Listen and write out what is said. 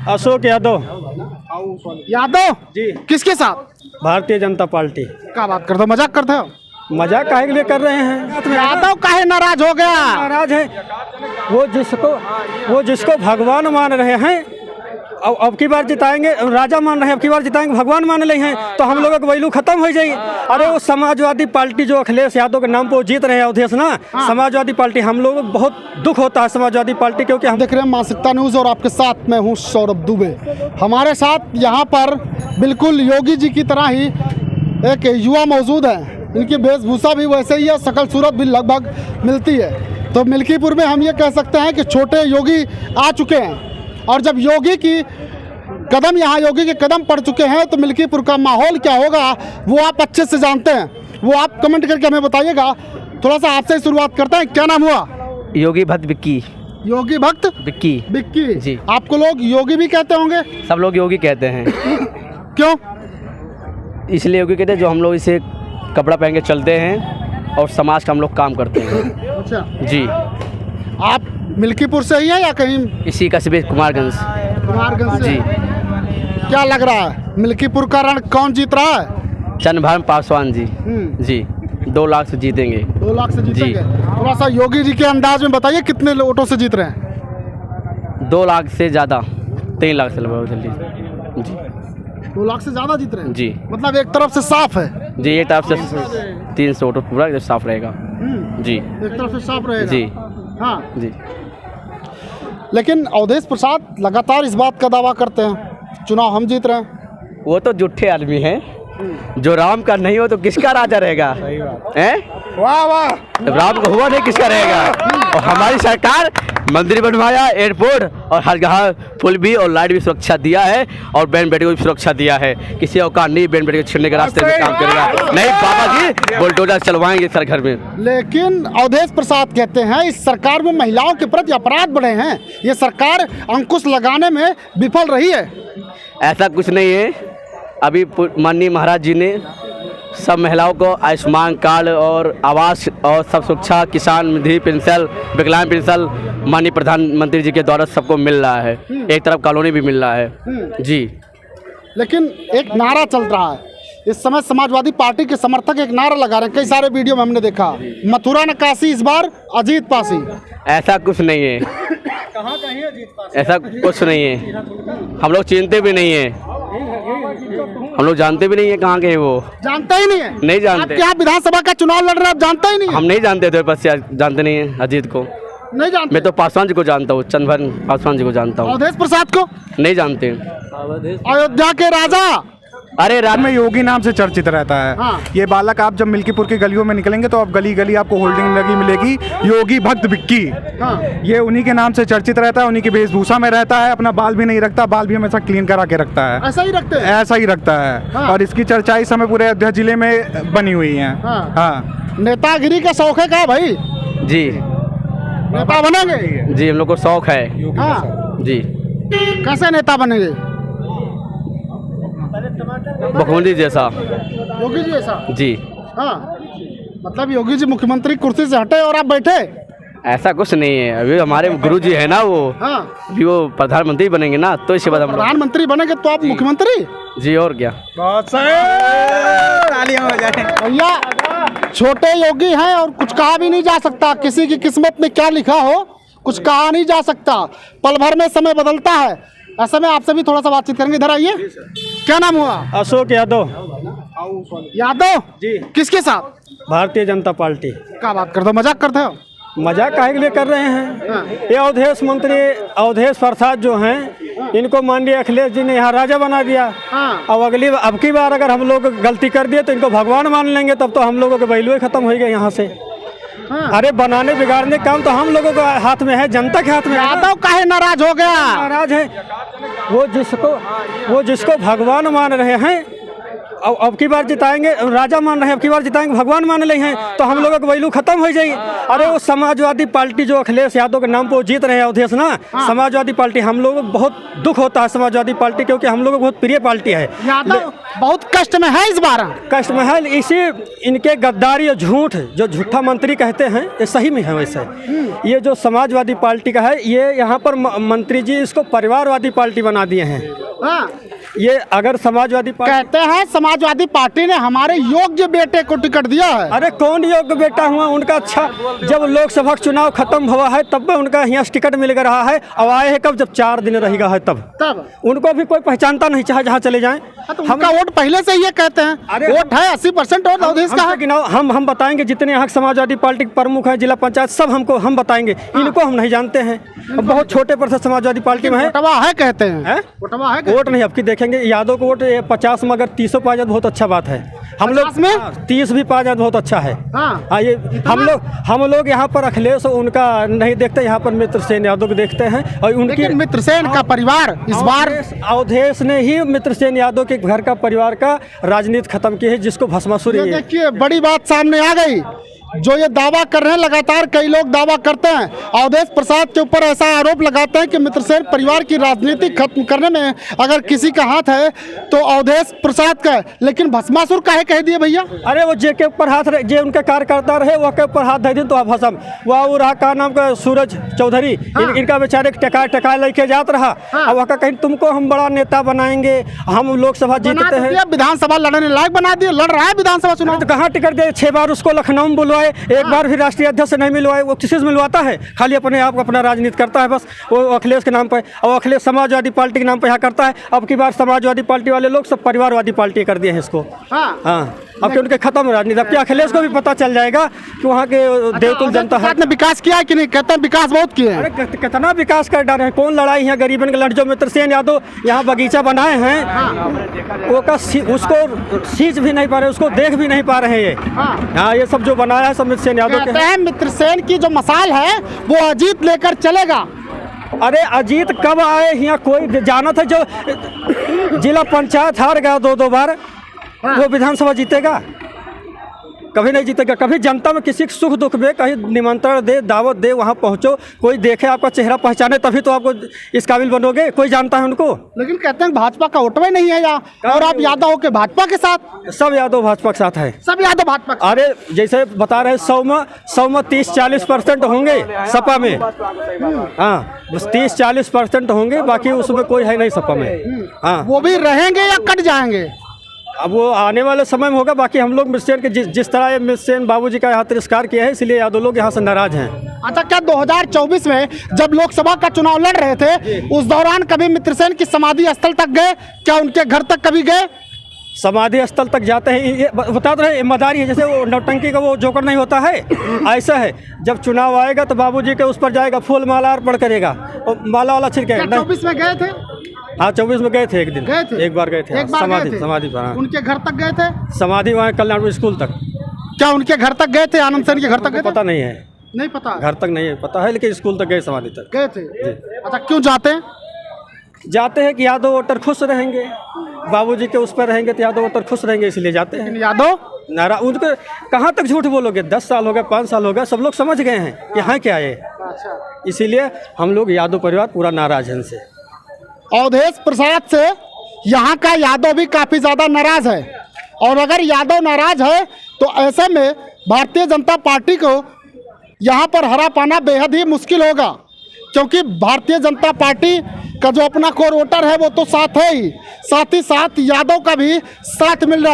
अशोक यादव। यादव जी। किसके साथ? भारतीय जनता पार्टी। क्या बात करते हो, मजाक करते हो? मजाक काहे के लिए कर रहे हैं? यादव काहे नाराज हो गया? नाराज है वो जिसको भगवान मान रहे हैं। अब की बार जिताएंगे, राजा मान रहे हैं, अब की बार जिताएंगे भगवान मान रहे हैं, तो हम लोगों की वैल्यू खत्म हो जाएगी। अरे वो समाजवादी पार्टी जो अखिलेश यादव के नाम पर वो जीत रहे हैं अवधेश ना, समाजवादी पार्टी, हम लोगों को बहुत दुख होता है समाजवादी पार्टी, क्योंकि हम देख रहे हैं मानसिकता न्यूज़ और आपके साथ मैं हूं सौरभ दुबे। हमारे साथ यहां पर बिल्कुल योगी जी की तरह ही एक युवा मौजूद है। इनकी वेशभूषा भी वैसे ही है, शकल सूरत भी लगभग मिलती है। तो मिल्कीपुर में हम ये कह सकते हैं कि छोटे योगी आ चुके हैं, और जब योगी की कदम यहाँ योगी के कदम पड़ चुके हैं तो मिल्कीपुर का माहौल क्या होगा वो आप अच्छे से जानते हैं। वो आप कमेंट करके हमें बताइएगा। थोड़ा सा आपसे ही शुरुआत करते हैं। क्या नाम हुआ? योगी भक्त बिक्की। योगी भक्त बिक्की बिक्की जी। आपको लोग योगी भी कहते होंगे? सब लोग योगी कहते हैं। क्यों? इसलिए योगी कहते हैं जो हम लोग इसे कपड़ा पहन के चलते हैं और समाज का हम लोग काम करते हैं। अच्छा, जी। आप मिल्कीपुर से ही हैं या कहीं? इसी कस्बे कुमारगंज। कुमारगंज से? जी। क्या लग रहा है मिल्कीपुर का रण कौन जीत रहा है? चंद्रभान पासवान जी। जी 2 लाख से जीतेंगे। 2 लाख से जीतेंगे। थोड़ा सा योगी जी के अंदाज में बताइए कितने वोटों से जीत रहे हैं? 2 लाख से ज़्यादा, 3 लाख से लगभग जल्दी। जी 2 लाख से ज़्यादा जीत रहे हैं जी। मतलब एक तरफ से साफ है। जी एक तरफ से 300 वोट पूरा साफ रहेगा। जी एक तरफ से साफ रहेगा। जी हाँ जी। लेकिन अवधेश प्रसाद लगातार इस बात का दावा करते हैं चुनाव हम जीत रहे हैं। वो तो झूठे आदमी हैं। जो राम का नहीं हो तो किसका राजा रहेगा? हैं? वाह वाह। जब राम का हुआ नहीं किसका रहेगा? और हमारी सरकार मंदिर बनवाया, एयरपोर्ट और हर जगह पुल भी और लाइट भी सुरक्षा दिया है, और बहन बेटे को भी सुरक्षा दिया है। किसी औकात नहीं बहन बेटे को छीनने के रास्ते में काम करेगा। नहीं बाबा जी बुलडोजर चलवाएंगे सर घर में। लेकिन अवधेश प्रसाद कहते हैं इस सरकार में महिलाओं के प्रति अपराध बढ़े हैं, ये सरकार अंकुश लगाने में विफल रही है। ऐसा कुछ नहीं है। अभी माननीय महाराज जी ने सब महिलाओं को आयुष्मान कार्ड और आवास और सब सुरक्षा, किसान निधि, पेंशन, विकलांग पेंशन माननीय प्रधानमंत्री जी के द्वारा सबको मिल रहा है। एक तरफ कॉलोनी भी मिल रहा है। जी। लेकिन एक नारा चल रहा है इस समय, समाजवादी पार्टी के समर्थक एक नारा लगा रहे हैं, कई सारे वीडियो में हमने देखा, मथुरा न काशी इस बार अजीत पासी। ऐसा कुछ नहीं है। कहाँ कहीं अजीत पासी? ऐसा कुछ नहीं है। हम लोग चिंते भी नहीं है, हम लोग जानते भी नहीं है कहाँ के हैं वो। जानते ही नहीं है? नहीं जानते। आप क्या विधानसभा का चुनाव लड़ रहे हैं, आप जानते ही नहीं है? हम नहीं जानते थे, बस जानते नहीं है अजीत को। नहीं जानते? मैं तो पासवान जी को जानता हूँ, चंद्रभान पासवान जी को जानता हूँ। अवधेश प्रसाद को नहीं जानते। अयोध्या के राजा। अरे रात में योगी नाम से चर्चित रहता है। हाँ। ये बालक आप जब मिल्कीपुर की गलियों में निकलेंगे तो आप गली गली आपको होल्डिंग लगी मिलेगी, योगी भक्त बिक्की। हाँ। ये उन्हीं के नाम से चर्चित रहता है, उन्हीं की वेशभूषा में रहता है। अपना बाल भी नहीं रखता, बाल भी हमेशा क्लीन करा के रखता है। ऐसा ही रखते हैं? ऐसा ही रखता है। हाँ। और इसकी चर्चा इस समय पूरे अयोध्या जिले में बनी हुई है। हाँ। हाँ। नेतागिरी का शौक है क्या भाई? जी नेता बनेंगे? जी हम लोग को शौक है। हाँ। जी। कैसे नेता बनेंगे? मुख्यमंत्री जैसा। योगी जी ऐसा? जी। हाँ, मतलब योगी जी मुख्यमंत्री कुर्सी से हटे और आप बैठे? ऐसा कुछ नहीं है। अभी हमारे गुरु जी है ना वो। हाँ। अभी वो प्रधानमंत्री बनेंगे ना, तो इसके बाद हम लोग। प्रधानमंत्री बनेंगे तो आप मुख्यमंत्री? जी और क्या। बहुत सही, तालियां हो जाए। भैया छोटे योगी हैं और कुछ कहा भी नहीं जा सकता, किसी की किस्मत में क्या लिखा हो कुछ कहा नहीं जा सकता, पल भर में समय बदलता है। ऐसे में आपसे भी थोड़ा सा बातचीत करेंगे। इधर आइए। क्या नाम हुआ? अशोक यादव। यादव जी। किसके साथ? भारतीय जनता पार्टी। क्या बात करते हो, मजाक करते हो? मजाक काहे के लिए कर रहे हैं? ये अवधेश मंत्री अवधेश प्रसाद जो हैं, इनको माननीय अखिलेश जी ने यहाँ राजा बना दिया। हाँ। अब की बार अगर हम लोग गलती कर दिए तो इनको भगवान मान लेंगे, तब तो हम लोगों के वैल्यू खत्म हो गए यहाँ से। हाँ। अरे बनाने बिगाड़ने काम तो हम लोगों के हाथ में है, जनता के हाथ में है। यादव काहे नाराज हो गया? नाराज है वो जिसको भगवान मान रहे हैं। अब की बार जिताएंगे, राजा मान रहे हैं, अब की बार जिताएंगे भगवान मान रहे हैं, तो हम लोगों की वैल्यू खत्म हो जाएगी। अरे वो समाजवादी पार्टी जो अखिलेश यादव के नाम पर वो जीत रहे हैं अवधेश ना, समाजवादी पार्टी, हम लोगों को बहुत दुख होता है समाजवादी पार्टी, क्योंकि हम लोगों को बहुत प्रिय पार्टी है। यादव बहुत कष्ट में है इस बार। कष्ट में है, इसी इनके गद्दारी और झूठ, जो झूठा मंत्री कहते हैं, ये सही में है। वैसे ये जो समाजवादी पार्टी का है, ये यहाँ पर मंत्री जी इसको परिवारवादी पार्टी बना दिए हैं। हाँ। ये अगर समाजवादी पार्टी कहते हैं समाजवादी पार्टी ने हमारे योग्य बेटे को टिकट दिया है। अरे कौन योग्य बेटा हुआ उनका? अच्छा, जब लोकसभा चुनाव खत्म हुआ है तब उनका यहाँ टिकट मिल रहा है। अब आए हैं कब? जब 4 दिन रहेगा है तब उनको भी कोई पहचानता नहीं, चाहे जहाँ चले जाएं। तो उनका वोट पहले से ये कहते हैं। अरे वोट है 80% वोट अवधेश का है। हम बताएंगे जितने यहाँ समाजवादी पार्टी के प्रमुख हैं, जिला पंचायत, सब हम बताएंगे। इनको हम नहीं जानते हैं, बहुत छोटे प्रतिशत समाजवादी पार्टी में है। वोटवा है कहते हैं, वोटवा है। वोट नहीं, अब की देखेंगे यादव को वोट 50 में अगर 30 पा जाए बहुत अच्छा बात है। हम लोग में 30 भी पा जाए बहुत अच्छा है। हाँ, ये हम लोग यहाँ पर अखिलेश उनका नहीं देखते, यहाँ पर मित्र सेन यादव को देखते हैं। और उनके मित्र सेन का परिवार इस बार अवधेश ने ही मित्र सेन यादव के घर का परिवार का राजनीति खत्म की है, जिसको भस्मासुर। देखिए बड़ी बात सामने आ गई। जो ये दावा कर रहे हैं, लगातार कई लोग दावा करते हैं, अवधेश प्रसाद के ऊपर ऐसा आरोप लगाते हैं कि मित्रसेन परिवार की राजनीति खत्म करने में अगर किसी का हाथ है तो अवधेश प्रसाद का, लेकिन भस्मासुर काहे कह दिए भैया? अरे वो जे के ऊपर हाथ, जे उनके कार्यकर्ता रहे वो के ऊपर हाथ दे दिन तो आप भस्म। वो रहा का नाम का सूरज चौधरी, इनका बेचारे टका लेके जात रहा। अब वह कहीं तुमको हम बड़ा नेता बनाएंगे, हम लोकसभा जीतते हैं, विधानसभा लड़ने लायक बना दिए, लड़ रहा है विधानसभा चुनाव। तो कहाँ टिकट दे? 6 बार उसको लखनऊ में बुलवाए, एक बार भी राष्ट्रीय अध्यक्ष नहीं मिलवाए। वो किसी से मिलवाता है? खाली अपने आप अपना राजनीति करता है बस, वो अखिलेश के नाम पर। और अखिलेश समाजवादी पार्टी के नाम पर यहाँ करता है। अब की बार समाजवादी पार्टी वाले लोग सब परिवारवादी पार्टी कर दिए हैं इसको। हाँ, अब कि उनके खत्म राजनीति। अब क्या अखिलेश को भी पता चल जाएगा कि वहाँ के देवतुल जनता है ने विकास किया कि नहीं? कहते हैं विकास बहुत किया है। अरे कितना विकास कर डाले हैं, कौन लड़ाई है गरीबन के लड़। जो मित्रसेन यादव यहाँ बगीचा बनाए हैं, वो का उसको सींच भी नहीं पा रहे, उसको देख भी नहीं पा रहे हैं ये। हाँ, ये सब जो बनाया है सब मित्रसेन यादव के हैं। मित्रसेन की जो मसाल है वो अजीत लेकर चलेगा। अरे अजीत कब आए यहाँ? कोई जाना था? जो जिला पंचायत हार गया 2 बार, वो विधानसभा जीतेगा? कभी नहीं जीतेगा। कभी जनता में किसी सुख दुख में कहीं निमंत्रण दे, दावत दे, वहाँ पहुँचो, कोई देखे, आपका चेहरा पहचाने, तभी तो आपको इस काबिल बनोगे। कोई जानता है उनको? लेकिन कहते हैं भाजपा का वोट नहीं है यहाँ, और आप यादव हो के भाजपा के साथ? सब यादव भाजपा के साथ है, सब यादव भाजपा। अरे जैसे बता रहे 100 में 30-40% होंगे सपा में। हाँ, बस 30-40% होंगे, बाकी उसमें कोई है नहीं सपा में। हाँ, वो भी रहेंगे या कट जाएंगे? अब वो आने वाले समय में होगा। बाकी हम लोग मित्रसेन के जिस तरह ये मित्रसेन बाबूजी का यहाँ तिरस्कार किया है, इसलिए यादव लोग यहाँ से नाराज हैं। अच्छा, क्या 2024 में जब लोकसभा का चुनाव लड़ रहे थे उस दौरान कभी मित्रसेन की समाधि स्थल तक गए? क्या उनके घर तक कभी गए? समाधि स्थल तक जाते हैं, ये बता रहे ईमानदारी है। जैसे वो नौटंकी का वो जोकर नहीं होता है, ऐसा है। जब चुनाव आएगा तो बाबूजी के उस पर जाएगा, फूल माला अर्पण करेगा और माला वाला छिड़केगा। 24 में गए थे? हाँ, 24 में गए थे, एक दिन गए थे? एक बार गए थे, समाधि पर। उनके घर तक गए थे? समाधि वहाँ कल्याणपुर स्कूल तक। क्या उनके घर तक गए थे? आनंद सेन के घर तक गए थे? पता नहीं है, नहीं पता, घर तक नहीं है पता है, लेकिन स्कूल तक गए, समाधि तक गए थे। अच्छा, क्यों जाते हैं? जाते हैं कि यादव वोटर खुश रहेंगे, बाबूजी के उस पर रहेंगे तो यादव वोटर खुश रहेंगे, इसलिए जाते हैं। यादव नारा उनको कहाँ तक झूठ बोलोगे? 10 साल हो गए, 5 साल हो गए, सब लोग समझ गए हैं कि हाँ क्या है। इसीलिए हम लोग यादव परिवार पूरा नाराज है इनसे। अवधेश प्रसाद से यहाँ का यादव भी काफ़ी ज़्यादा नाराज है, और अगर यादव नाराज है तो ऐसे में भारतीय जनता पार्टी को यहाँ पर हरा पाना बेहद ही मुश्किल होगा, क्योंकि भारतीय जनता पार्टी का जो अपना कोर वोटर है वो तो साथ है ही, साथ ही साथ यादव का भी साथ मिल रहा है।